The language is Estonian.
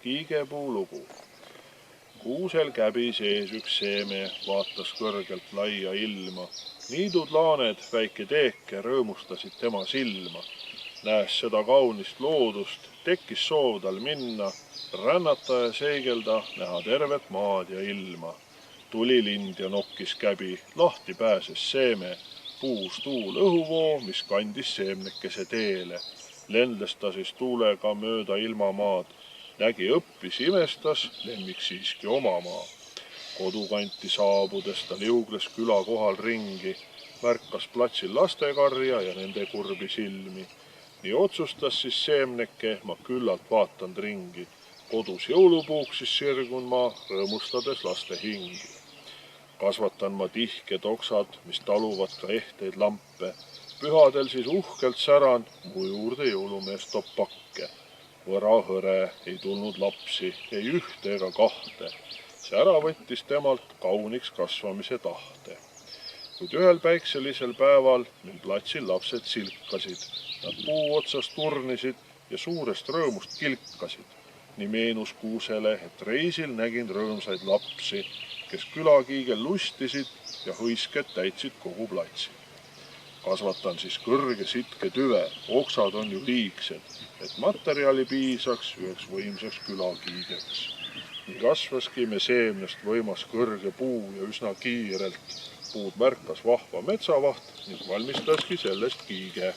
kiigepuu lugu. Kuusel käbi sees üks seeme, vaatas kõrgelt laia ilma. Niidud laaned, väike teeke, rõõmustasid tema silma. Näes seda kaunist loodust, tekkis soov tal minna, rännata ja seigelda, näha tervet maad ja ilma. Tuli lind ja nokkis käbi, lahti pääses seeme, puus tuul õhuvoo, mis kandis seemnekese teele. Lendles ta siis tuulega mööda ilmamaad, nägi õppis, imestas, lemmik siiski oma maa. Kodukanti saabudes ta liugles küla kohal ringi, märkas platsil lastekarja ja nende kurbi silmi. Nii otsustas siis seemneke, ma küllalt vaatand ringi. Kodus jõulupuuks siis sirgun ma, rõõmustades laste hingi. Kasvatan ma tihked oksad, mis taluvad ka ehteid lampe. Pühadel siis uhkelt säran, mu juurde jõulumees toob pakke. Võra hõre, ei tulnud lapsi, ei ühte ega kahte. See ära võttis temalt kauniks kasvamise tahte. Kuid ühel päikselisel päeval, mil platsil lapsed silkasid, nad puu otsas turnisid ja suurest rõõmust kilkasid. Nii meenus Kuusele, et reisil nägin rõõmsaid lapsi, kes külakiigel lustisid ja hõisked täitsid kogu platsi. Kasvatan siis kõrge sitke tüve, oksad on ju liigsed, et materjali piisaks üheks võimsaks külakiigeks. Nii kasvaski me seemnest võimas kõrge puu ja üsna kiirelt. Puud märkas vahva metsavaht ning valmistaski sellest kiige.